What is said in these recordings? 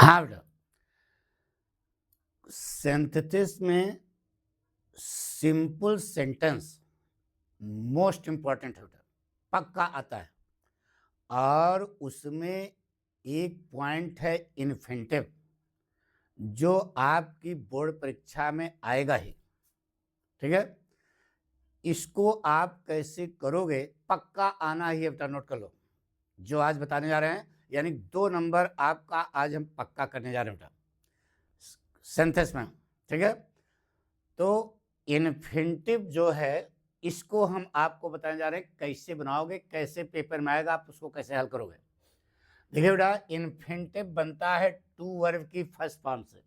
हाँ बेटा, सिंथेसिस में सिंपल सेंटेंस मोस्ट इंपॉर्टेंट है बेटा, पक्का आता है। और उसमें एक पॉइंट है इन्फिनिटिव, जो आपकी बोर्ड परीक्षा में आएगा ही। ठीक है, इसको आप कैसे करोगे, पक्का आना ही है बेटा, नोट कर लो। जो आज बताने जा रहे हैं, यानी 2 नंबर आपका आज हम पक्का करने जा रहे हैं बेटा सिंथेसिस में। ठीक है, तो इन्फिनिटिव जो है इसको हम आपको बताने जा रहे हैं कैसे बनाओगे, कैसे पेपर में आएगा, आप उसको कैसे हल करोगे। देखिए बेटा, इन्फिनिटिव बनता है टू वर्ब की फर्स्ट फॉर्म से।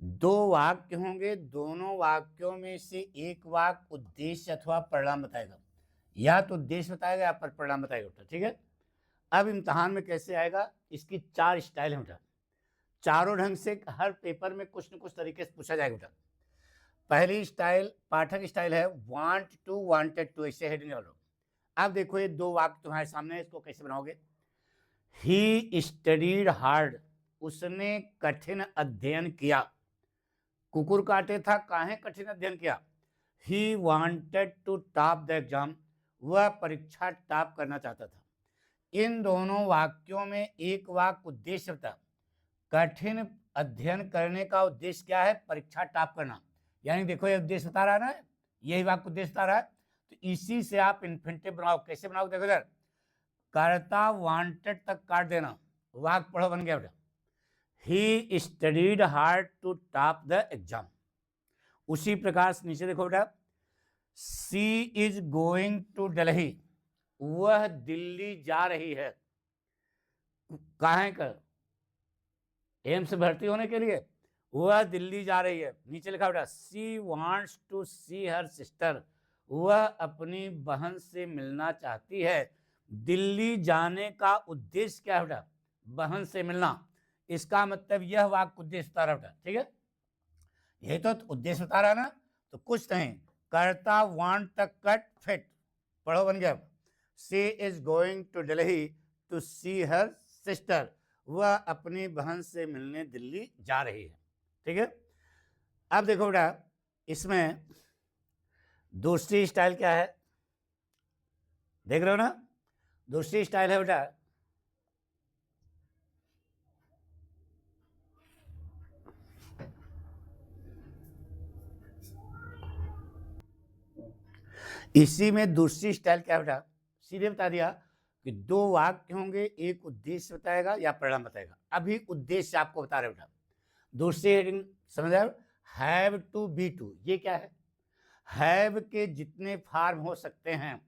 2 वाक्य होंगे, दोनों वाक्यों में से एक वाक्य उद्देश्य अथवा परिणाम बताएगा, या तो उद्देश्य बताएगा या परिणाम बताएगा बेटा। ठीक है, अब इम्तहान में कैसे आएगा, इसकी 4 स्टाइल है बेटा। चारों ढंग से हर पेपर में कुछ न कुछ तरीके से पूछा जाएगा बेटा। पहली स्टाइल पाठक स्टाइल है, वांट टू वांटेड टू, ऐसे हेडिंग डालो। अब देखो ये 2 वाक्य तुम्हारे सामने है, इसको कैसे बनाओगे। ही स्टडीड हार्ड, उसने कठिन अध्ययन किया। कुकुर काटे था, काहे कठिन अध्ययन किया। He wanted to top the exam, वह परीक्षा टॉप करना चाहता था। इन दोनों वाक्यों में एक वाक्य उद्देश्य था, कठिन अध्ययन करने का उद्देश्य क्या है, परीक्षा टॉप करना। यानी देखो ये उद्देश्य बता रहा है ना, यही वाक्य उद्देश्य बता रहा है, तो इसी से आप इन्फिनिटिव बनाओ। कैसे बनाओ, देखो इधर, कर्ता वांटेड तक काट देना, वाक्य पढ़ो, बन गया बेटा। He studied hard to top the exam. उसी प्रकार से नीचे देखो बेटा, she is going to Delhi, वह दिल्ली जा रही है। काहे कर, एम्स से भर्ती होने के लिए वह दिल्ली जा रही है। नीचे लिखा बेटा, she wants to see her sister, वह अपनी बहन से मिलना चाहती है। दिल्ली जाने का उद्देश्य क्या है बेटा, बहन से मिलना। इसका मतलब यह वाक्य उद्देश्य बता रहा बेटा। ठीक है, यही तो उद्देश्य बता रहा है ना, तो कुछ नहीं, करता वांट तक कट फिट, पढ़ो, बन गया। She is going to Delhi to see her sister, वह अपनी बहन से मिलने दिल्ली जा रही है। ठीक है, अब देखो बेटा, इसमें दूसरी स्टाइल क्या है, देख रहे हो ना। दूसरी स्टाइल है बेटा, इसी में दूसरी स्टाइल क्या बेटा, सीधे बता दिया कि 2 वाक्य होंगे, एक उद्देश्य बताएगा या परिणाम बताएगा। अभी उद्देश्य आपको बता रहे बेटा। दूसरी हेडिंग समझ आए, हैव टू बी टू, ये क्या है, हैव के जितने फॉर्म हो सकते हैं,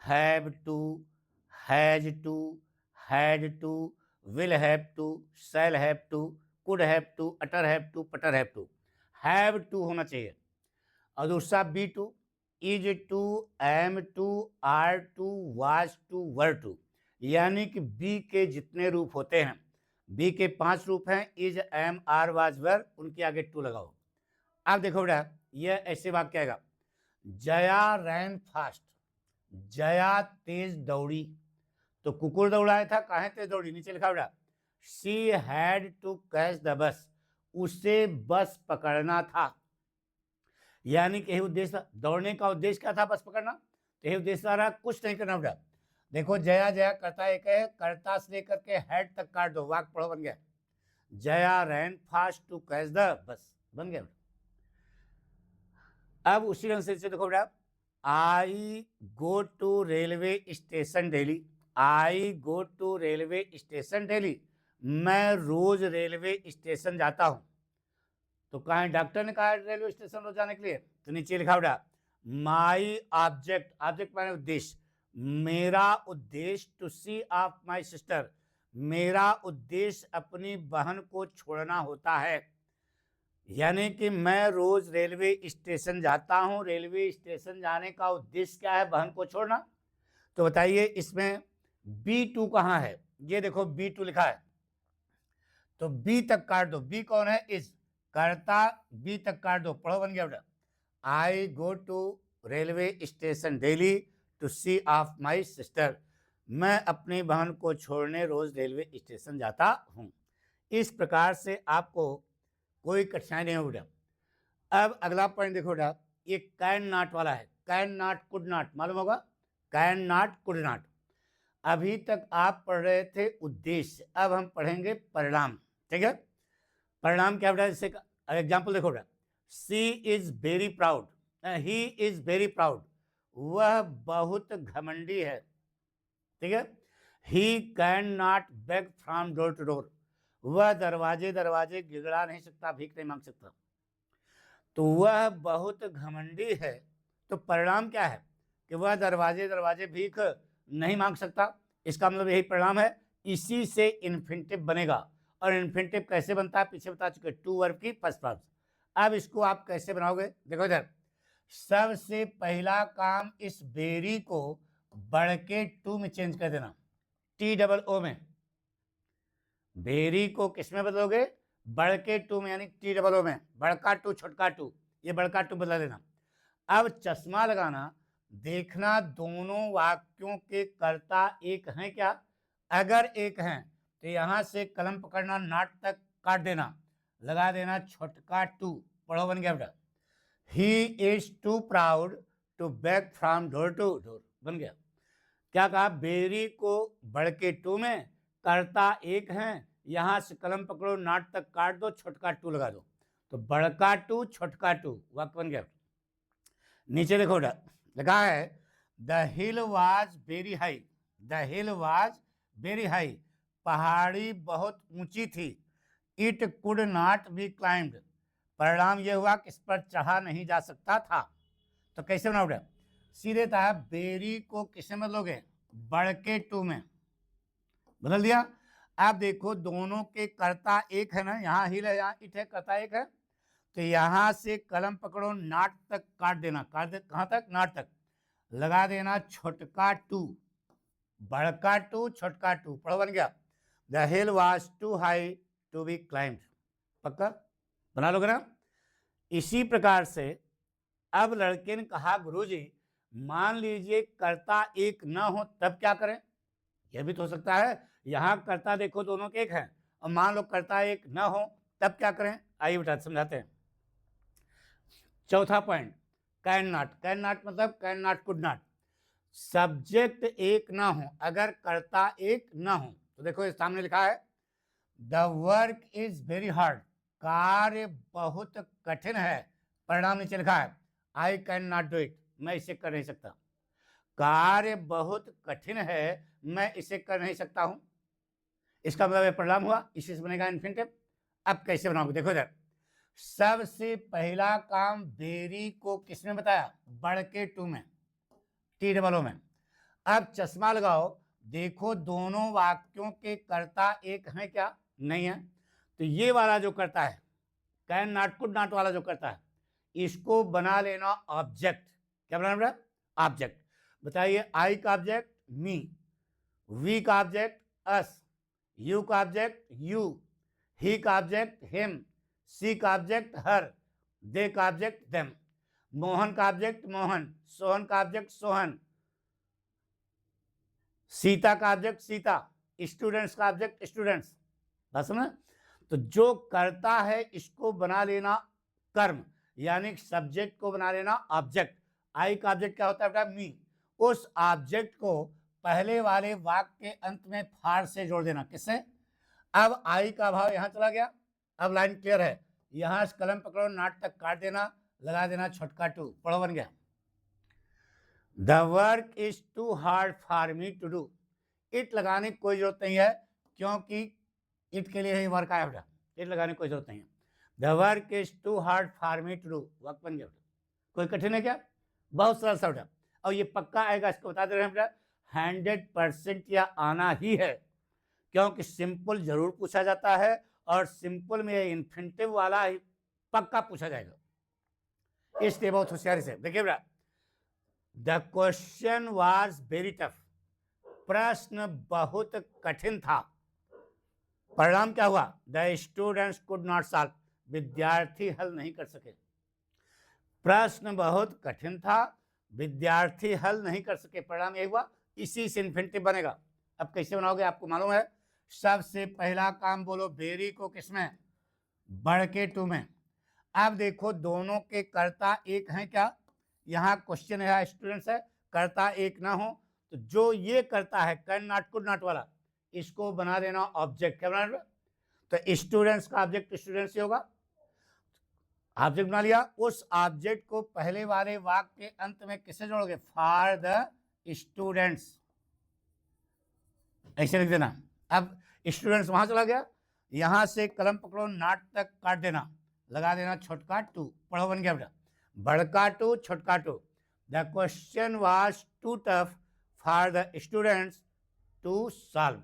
have to, has to, had to, will have to, shall have to, could have to, अटर हैव टू, पटर हैव टू, हैव टू होना चाहिए। और दूसरा be to, is to, am to, are to, was to, were to, यानी कि B के जितने रूप होते हैं, बी के 5 रूप हैं, इज, एम, आर, वाज, वर, उनके आगे टू लगाओ। अब देखो बेटा, यह ऐसे वाक्य आएगा, जया रैन फास्ट, जया तेज दौड़ी। तो कुकुर दौड़ाया था, काहे तेज दौड़ी, नीचे लिखा बेटा, she had to catch the bus, उसे बस पकड़ना था। यानी कि उद्देश्य, दौड़ने का उद्देश्य क्या था, बस पकड़ना। तो यही उद्देश्य आ रहा, कुछ नहीं करना बेटा। देखो जया जया करता एक है, कर्ता से लेकर के हेड तक काट दो, वाक्य पढ़ो, बन गया। Jaya ran fast to catch the bus, बन गया। अब उसी ढंग से देखो बेटा, I go to railway station daily, I go to railway station daily, मैं रोज रेलवे स्टेशन जाता हूं। तो कहा डॉक्टर ने कहा रेलवे स्टेशन रोज जाने के लिए, तो नीचे लिखा बेटा, माई ऑब्जेक्ट, ऑब्जेक्ट माने उद्देश्य, मेरा उद्देश्य to see of my sister, मेरा उद्देश्य अपनी बहन को छोड़ना होता है। यानी कि मैं रोज रेलवे स्टेशन जाता हूं, रेलवे स्टेशन जाने का उद्देश्य क्या है, बहन को छोड़ना। तो बताइए इसमें B2 कहाँ है, ये देखो B2 लिखा है, तो बी तक काट दो। बी कौन है, इस कर्ता, बी तक काट दो, पढ़ो, बन गया बेटा। I go to railway station daily to see of my sister, मैं अपनी बहन को छोड़ने रोज रेलवे स्टेशन जाता हूं। इस प्रकार से आपको कोई कठिनाई नहीं होगी। अब अगला पॉइंट देखो बेटा, ये कैन नॉट वाला है, कैन नॉट कुड नॉट, मालूम होगा, कैन नॉट कुड नॉट। अभी तक आप पढ़ रहे थे उद्देश्य, अब हम पढ़ेंगे परिणाम, ठीक है। परिणाम क्या बेटा, जैसे एग्जाम्पल देखो बेटा, she is very proud, he is very proud, वह बहुत घमंडी है, ठीक है। He can not beg from door to door, वह दरवाजे दरवाजे गिड़गड़ा नहीं सकता, भीख नहीं मांग सकता। तो वह बहुत घमंडी है, तो परिणाम क्या है कि वह दरवाजे दरवाजे भीख नहीं मांग सकता, इसका मतलब यही परिणाम है। इसी से इन्फिनिटिव बनेगा, और इन्फिनिटिव कैसे बनता है पीछे बता चुके, टू वर्ब की फर्स्ट फॉर्म। अब इसको आप कैसे बनाओगे, देखो इधर, सबसे पहला काम इस बेरी को बढ़ के टू में चेंज कर देना, टी डबल ओ में। बेरी को किस में बदलोगे, बढ़ के टू में, यानी टी डबल ओ में, बड़का टू छोटका टू, ये बड़का टू बदला देना। अब चश्मा लगाना, देखना दोनों वाक्यों के कर्ता एक हैं क्या, अगर एक हैं तो यहां से कलम पकड़ना, नॉट तक काट देना, लगा देना छोटका टू, पढ़ो बन गया बेटा, he is to proud to back from door to door, बन गया। क्या कहा, बेरी को बढ़ के टू में, कर्ता एक हैं, यहां से कलम पकड़ो, नॉट तक काट दो, छोटका टू लगा दो, तो बड़का टू छोटका टू, वाक्य बन गया। नीचे देखो लिखा है, the hill was very high, the hill was very high, पहाड़ी बहुत ऊंची थी, it could not be climbed, परिणाम यह हुआ कि इस पर चढ़ा नहीं जा सकता था। तो कैसे बनाओ बेटा, सीधे था, बेरी को किसमें बदलोगे, बढ़ के टू में बदल दिया। आप देखो दोनों के कर्ता एक है ना, यहाँ हिल है, यहाँ इट है, कर्ता एक है, तो यहां से कलम पकड़ो, नाट तक काट देना, काट दे, कहां तक, नाट तक, लगा देना छोटका टू, बड़का टू छोटका टू, पढ़ो बन गया, the hill was too high to be climbed, पक्का बना लोगे ना। इसी प्रकार से अब लड़के ने कहा, गुरुजी मान लीजिए कर्ता एक ना हो, तब क्या करें, यह भी तो हो सकता है, यहां कर्ता देखो दोनों के एक हैं, और मान लो कर्ता एक ना हो, तब क्या करें, आइए बेटा समझाते हैं। चौथा point, can not, can not मतलब can not could not, subject एक ना हो, अगर कर्ता एक ना हो, तो देखो इस सामने लिखा है, the work is very hard, कार्य बहुत कठिन है, परिणाम नीचे लिखा है, I can not do it, मैं इसे कर नहीं सकता, कार्य बहुत कठिन है, मैं इसे कर नहीं सकता हूं, इसका मतलब परिणाम हुआ, इसी से बनेगा इन्फिनिटिव। अब कैसे बनाओगे, देखो इधर, सबसे पहला काम बेरी को किसने बताया, बढ़ के टू में, टी डबल ओ में। अब चश्मा लगाओ, देखो दोनों वाक्यों के कर्ता एक हैं क्या, नहीं है, तो ये वाला जो करता है, कैन नॉट कुड नॉट वाला जो करता है, इसको बना लेना ऑब्जेक्ट, क्या बनाना बेटा, ऑब्जेक्ट। बताइए, आई का ऑब्जेक्ट मी, वी का ऑब्जेक्ट अस, यू का ऑब्जेक्ट यू, ही का ऑब्जेक्ट हिम, सी का ऑब्जेक्ट हर, दे का ऑब्जेक्ट देम, मोहन का ऑब्जेक्ट मोहन, सोहन का ऑब्जेक्ट सोहन, सीता का ऑब्जेक्ट सीता, स्टूडेंट्स का ऑब्जेक्ट स्टूडेंट्स, बात समझ। तो जो करता है इसको बना लेना कर्म, यानी सब्जेक्ट को बना लेना ऑब्जेक्ट। आई का ऑब्जेक्ट क्या होता है बेटा, मी, उस ऑब्जेक्ट को पहले वाले वाक्य के अंत में फार से जोड़ देना, किससे, अब आई का भाव यहां चला गया, अब लाइन क्लियर है, यहां से कलम पकड़ो, नाट तक काट देना, लगा देना छोटका टू, पढ़ो बन गया, the work is too hard for me to do, it लगाने की कोई जरूरत नहीं है, क्योंकि इट के लिए ही वर्क आया बेटा, इट लगाने की कोई जरूरत नहीं है, the work is too hard for me to do, work बन गया बेटा, कोई कठिन है क्या, बहुत सरल सा बेटा, और ये पक्का आएगा, इसको बता दे रहे हैं बेटा, 100% या आना ही है, क्योंकि सिंपल जरूर पूछा जाता है, और सिंपल में इन्फिनिटिव वाला ही पक्का पूछा जाएगा, इसलिए बहुत होशियारी से देखिए बेटा, the question was very tough, प्रश्न बहुत कठिन था, परिणाम क्या हुआ, the students could not solve, विद्यार्थी हल नहीं कर सके, प्रश्न बहुत कठिन था, विद्यार्थी हल नहीं कर सके, परिणाम यही हुआ, इसी से इन्फिनिटिव बनेगा। अब कैसे बनाओगे, आपको मालूम है, सबसे पहला काम बोलो वेरी को किसमें, बढ़ के टू में। अब देखो दोनों के कर्ता एक हैं क्या, यहाँ क्वेश्चन है स्टूडेंट्स है, कर्ता एक ना हो तो जो ये करता है कैन नॉट कुड नॉट वाला, इसको बना देना ऑब्जेक्ट। क्या बना देना, तो स्टूडेंट्स का ऑब्जेक्ट स्टूडेंट्स ही होगा, ऑब्जेक्ट बना लिया। उस ऑब्जेक्ट को पहले वाले वाक्य के अंत में किससे जोड़ोगे, फॉर द स्टूडेंट्स, ऐसे लिख देना। अब स्टूडेंट्स वहां चला गया, यहां से कलम पकड़ो, नाट तक काट देना, लगा देना छोटका टू, पढ़ो बन गया बेटा, बड़का टू छोटका to. The question was too tough for the students to solve.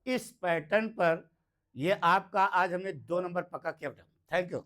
इस पैटर्न पर ये आपका आज हमने 2 नंबर पक्का किया बेटा। Thank you.